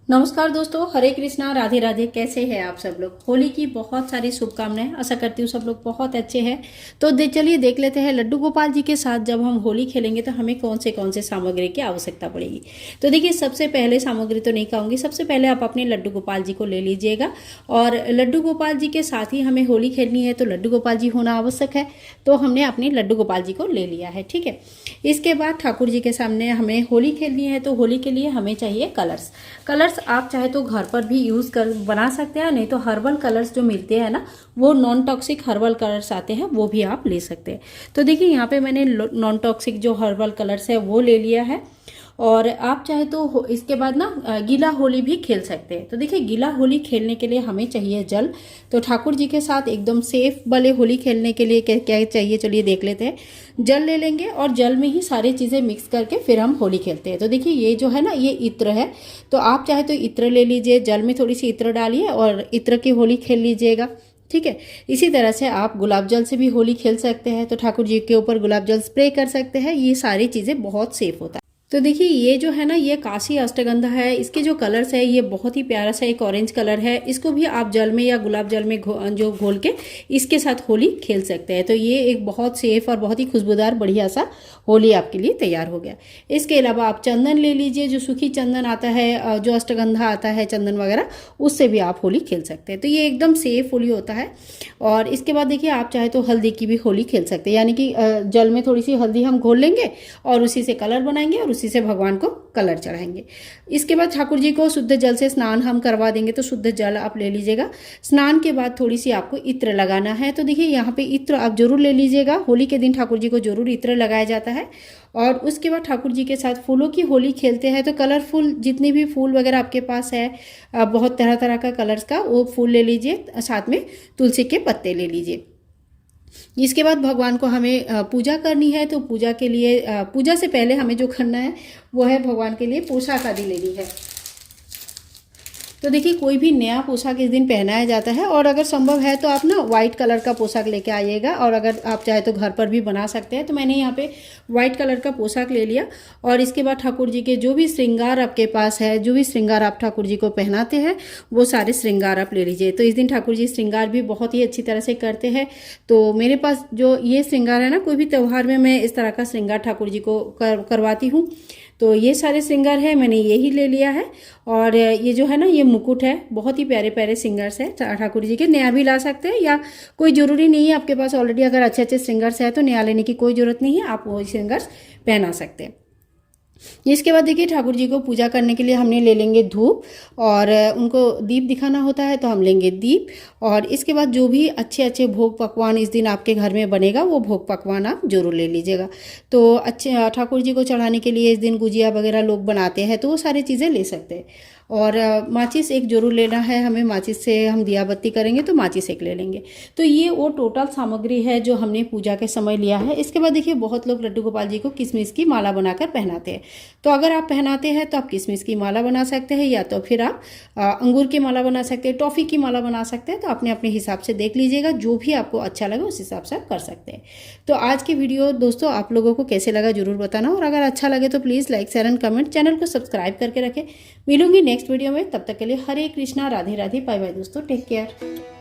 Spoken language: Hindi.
नमस्कार दोस्तों, हरे कृष्णा, राधे राधे। कैसे हैं आप सब लोग। होली की बहुत सारी शुभकामनाएं। आशा करती हूँ सब लोग बहुत अच्छे हैं। तो चलिए देख लेते हैं लड्डू गोपाल जी के साथ जब हम होली खेलेंगे तो हमें कौन से सामग्री की आवश्यकता पड़ेगी। तो देखिए, सबसे पहले सामग्री तो नहीं कहूँगी, सबसे पहले आप अपने लड्डू गोपाल जी को ले लीजिएगा। और लड्डू गोपाल जी के साथ ही हमें होली खेलनी है तो लड्डू गोपाल जी होना आवश्यक है। तो हमने अपने लड्डू गोपाल जी को ले लिया है, ठीक है। इसके बाद ठाकुर जी के सामने हमें होली खेलनी है तो होली के लिए हमें चाहिए कलर्स। आप चाहे तो घर पर भी यूज़ कर बना सकते हैं, नहीं तो हर्बल कलर्स जो मिलते हैं ना, वो नॉन टॉक्सिक हर्बल कलर्स आते हैं, वो भी आप ले सकते हैं। तो देखिए, यहाँ पे मैंने नॉन टॉक्सिक जो हर्बल कलर्स है वो ले लिया है। और आप चाहे तो इसके बाद ना गीला होली भी खेल सकते हैं। तो देखिए, गीला होली खेलने के लिए हमें चाहिए जल। तो ठाकुर जी के साथ एकदम सेफ वाले होली खेलने के लिए क्या क्या चाहिए, चलिए देख लेते हैं। जल ले लेंगे और जल में ही सारी चीज़ें मिक्स करके फिर हम होली खेलते हैं। तो देखिए, ये जो है ना, ये इत्र है। तो आप चाहे तो इत्र ले लीजिए, जल में थोड़ी सी इत्र डालिए और इत्र की होली खेल लीजिएगा, ठीक है। इसी तरह से आप गुलाब जल से भी होली खेल सकते हैं। तो ठाकुर जी के ऊपर गुलाब जल स्प्रे कर सकते हैं। ये सारी चीज़ें बहुत सेफ होता है। तो देखिए, ये जो है ना, ये काशी अष्टगंधा है। इसके जो कलर्स है, ये बहुत ही प्यारा सा एक ऑरेंज कलर है। इसको भी आप जल में या गुलाब जल में जो घोल के इसके साथ होली खेल सकते हैं। तो ये एक बहुत सेफ और बहुत ही खुशबूदार बढ़िया सा होली आपके लिए तैयार हो गया। इसके अलावा आप चंदन ले लीजिए, जो सूखी चंदन आता है, जो अष्टगंधा आता है चंदन वगैरह, उससे भी आप होली खेल सकते हैं। तो ये एकदम सेफ होली होता है। और इसके बाद देखिए, आप चाहे तो हल्दी की भी होली खेल सकते हैं, यानी कि जल में थोड़ी सी हल्दी हम घोल लेंगे और उसी से कलर बनाएंगे और उसी से भगवान को कलर चढ़ाएंगे। इसके बाद ठाकुर जी को शुद्ध जल से स्नान हम करवा देंगे। तो शुद्ध जल आप ले लीजिएगा। स्नान के बाद थोड़ी सी आपको इत्र लगाना है। तो देखिए, यहाँ पे इत्र आप जरूर ले लीजिएगा। होली के दिन ठाकुर जी को जरूर इत्र लगाया जाता है। और उसके बाद ठाकुर जी के साथ फूलों की होली खेलते हैं। तो कलरफुल जितने भी फूल वगैरह आपके पास है, बहुत तरह तरह का कलर्स का, वो फूल ले लीजिए। साथ में तुलसी के पत्ते ले लीजिए। इसके बाद भगवान को हमें पूजा करनी है। तो पूजा के लिए, पूजा से पहले हमें जो करना है वो है भगवान के लिए पोशाक आदि लेनी है। तो देखिए, कोई भी नया पोशाक इस दिन पहनाया जाता है। और अगर संभव है तो आप ना वाइट कलर का पोशाक लेके आइएगा। और अगर आप चाहे तो घर पर भी बना सकते हैं। तो मैंने यहाँ पे वाइट कलर का पोशाक ले लिया। और इसके बाद ठाकुर जी के जो भी श्रृंगार आपके पास है, जो भी श्रृंगार आप ठाकुर जी को पहनाते हैं, वो सारे श्रृंगार आप ले लीजिए। तो इस दिन ठाकुर जी श्रृंगार भी बहुत ही अच्छी तरह से करते हैं। तो मेरे पास जो ये श्रृंगार है ना, कोई भी त्यौहार में मैं इस तरह का श्रृंगार ठाकुर जी को करवाती हूँ। तो ये सारे श्रृंगार है, मैंने ये ही ले लिया है। और ये जो है ना, ये मुकुट है, बहुत ही प्यारे प्यारे श्रृंगार्स है ठाकुर जी के। नया भी ला सकते हैं, या कोई ज़रूरी नहीं है आपके पास ऑलरेडी अगर अच्छे अच्छे श्रृंगार्स है तो नया लेने की कोई ज़रूरत नहीं है, आप वो श्रृंगार्स पहना सकते हैं। इसके बाद देखिए, ठाकुर जी को पूजा करने के लिए हमने ले लेंगे धूप। और उनको दीप दिखाना होता है तो हम लेंगे दीप। और इसके बाद जो भी अच्छे अच्छे भोग पकवान इस दिन आपके घर में बनेगा, वो भोग पकवान आप जरूर ले लीजिएगा। तो अच्छे ठाकुर जी को चढ़ाने के लिए इस दिन गुजिया वगैरह लोग बनाते हैं, तो वो सारी चीज़ें ले सकते हैं। और माचिस एक जरूर लेना है हमें। माचिस से हम दिया बत्ती करेंगे तो माचिस एक ले लेंगे। तो ये वो टोटल सामग्री है जो हमने पूजा के समय लिया है। इसके बाद देखिए, बहुत लोग लड्डू गोपाल जी को किशमिश की माला बनाकर पहनाते हैं। तो अगर आप पहनाते हैं तो आप किशमिश की माला बना सकते हैं, या तो फिर आप अंगूर की माला बना सकते हैं, टॉफ़ी की माला बना सकते हैं। तो अपने अपने हिसाब से देख लीजिएगा, जो भी आपको अच्छा लगे उस हिसाब से आप कर सकते हैं। तो आज की वीडियो दोस्तों आप लोगों को कैसे लगा जरूर बताना। और अगर अच्छा लगे तो please like, share and comment, channel को सब्सक्राइब करके रखें। मिलूंगी नेक्स्ट वीडियो में, तब तक के लिए हरे कृष्णा, राधे राधे, बाय बाय दोस्तों, टेक केयर।